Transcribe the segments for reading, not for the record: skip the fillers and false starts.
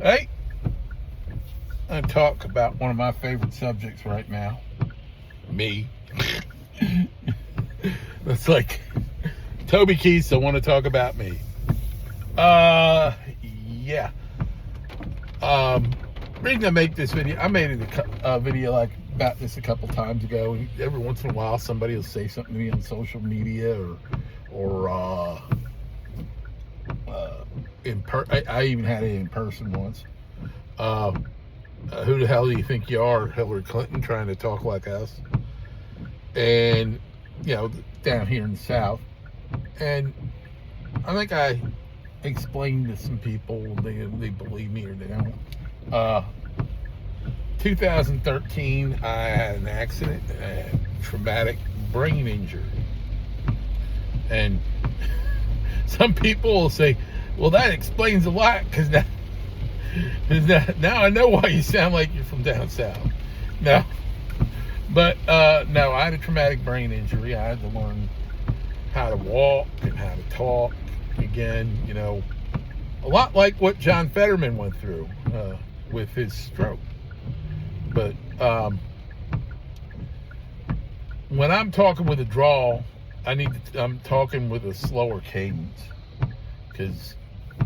Hey, I talk about one of my favorite subjects right now. Me. It's like Toby Keith, so want to talk about me. Yeah. Reason I make this video, I made a video like about this a couple times ago. And every once in a while, somebody will say something to me on social media or I even had it in person once. Who the hell do you think you are, Hillary Clinton, trying to talk like us? And, down here in the South. And I think I explained to some people, they believe me or they don't. 2013, I had an accident, a traumatic brain injury. And some people will say, well, that explains a lot, because now I know why you sound like you're from down south. No. But, no, I had a traumatic brain injury. I had to learn how to walk and how to talk again, a lot like what John Fetterman went through with his stroke. But when I'm talking with a drawl, I'm talking with a slower cadence, because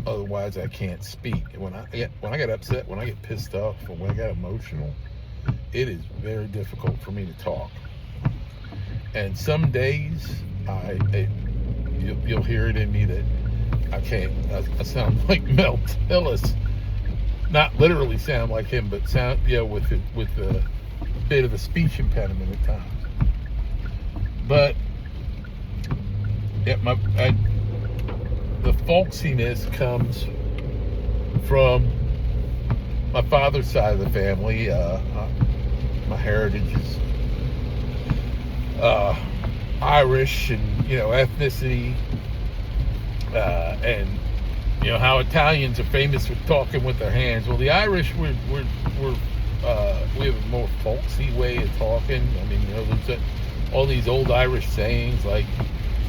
otherwise I can't speak. When I get upset, when I get pissed off, or when I get emotional, it is very difficult for me to talk. And some days you'll hear it in me that I can't. I sound like Mel Tillis. Not literally sound like him, but sound with a bit of a speech impediment at times. But the folksiness comes from my father's side of the family. My heritage is Irish, and ethnicity, and how Italians are famous for talking with their hands. Well, the Irish we have a more folksy way of talking. I mean, there's all these old Irish sayings like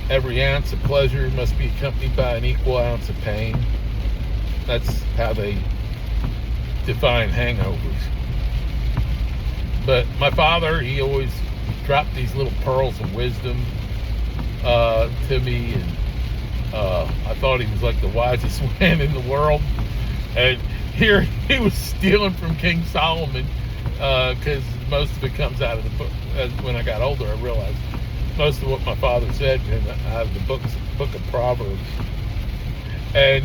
every ounce of pleasure must be accompanied by an equal ounce of pain. That's how they define hangovers. But my father, he always dropped these little pearls of wisdom to me, and I thought he was like the wisest man in the world. And here he was stealing from King Solomon, because most of it comes out of the book. When I got older, I realized most of what my father said out of the book of Proverbs. And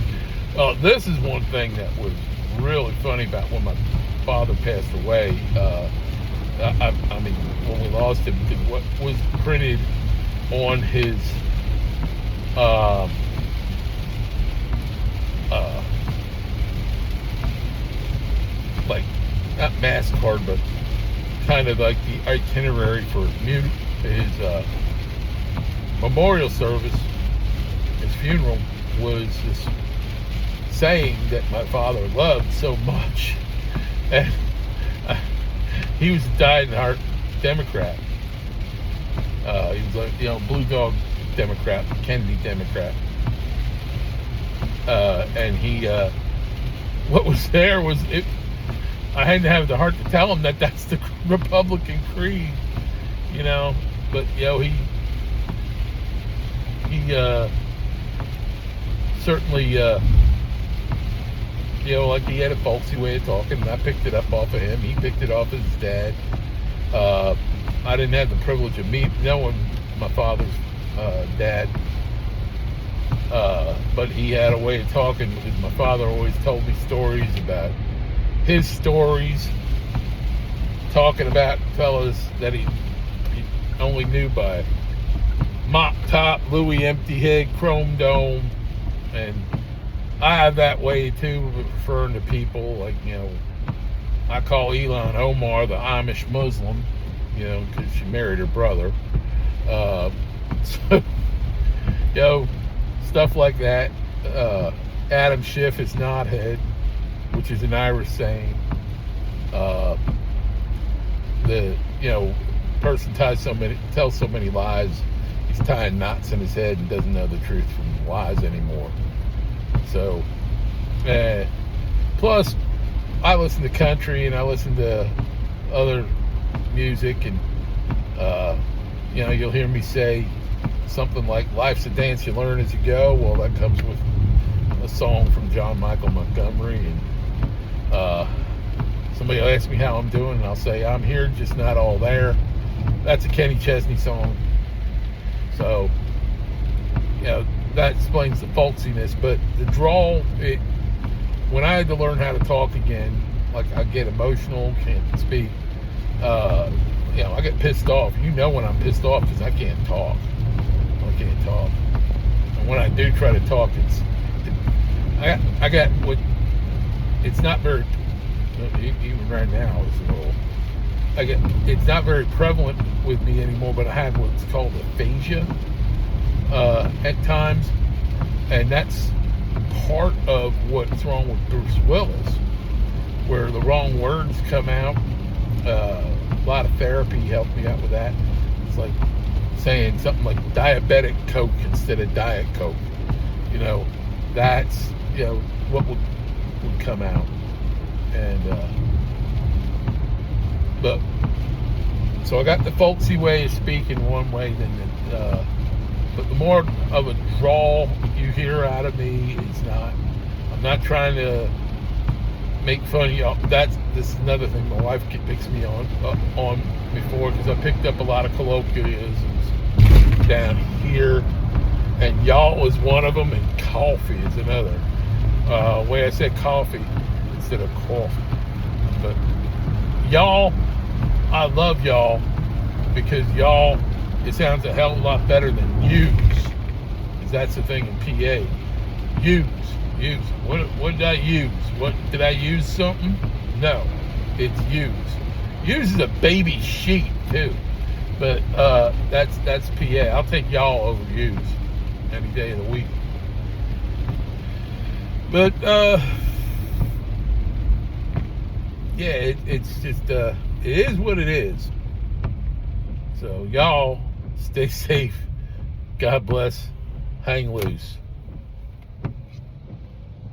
this is one thing that was really funny about when my father passed away. I mean, when we lost him, what was printed on his like, not mass card, but kind of like the itinerary for his memorial service, his funeral, was this saying that my father loved so much. And he was a dyed-in-the-heart Democrat. He was like, blue dog Democrat, Kennedy Democrat. And he, what was there was it. I hadn't have the heart to tell him that that's the Republican creed, But he certainly, like he had a folksy way of talking, and I picked it up off of him. He picked it off of his dad. I didn't have the privilege of knowing my father's dad, but he had a way of talking, because my father always told me stories about his stories, talking about fellas that he only knew by mop top, Louis empty head, chrome dome. And I have that way too, referring to people like, I call Elon Omar the Amish Muslim, because she married her brother. So, stuff like that. Adam Schiff is knothead, which is an Irish saying. The person tells so many lies, he's tying knots in his head and doesn't know the truth from lies anymore. So, plus I listen to country and I listen to other music, and you'll hear me say something like "Life's a dance you learn as you go." Well, that comes with a song from John Michael Montgomery, and somebody will ask me how I'm doing, and I'll say I'm here, just not all there. That's a Kenny Chesney song. So, that explains the folksiness. But the drawl, when I had to learn how to talk again, like I get emotional, can't speak. I get pissed off. When I'm pissed off because I can't talk. And when I do try to talk, it's not very, even right now, it's not very prevalent with me anymore, but I have what's called aphasia at times, and that's part of what's wrong with Bruce Willis, where the wrong words come out. A lot of therapy helped me out with that. It's like saying something like diabetic Coke instead of Diet Coke. That's what would come out. And but so I got the folksy way of speaking one way, but the more of a drawl you hear out of me, I'm not trying to make fun of y'all. This is another thing my wife picks me on before, because I picked up a lot of colloquialisms down here, and y'all was one of them, and coffee is another. Way I said coffee instead of coffee. But y'all, I love y'all, because y'all, it sounds a hell of a lot better than use, because that's the thing in PA. Use. What did I use? What did I use? Something? No, it's use. Use is a baby sheep too, but that's PA. I'll take y'all over use any day of the week. But it's just it is what it is. So y'all stay safe. God bless. Hang loose.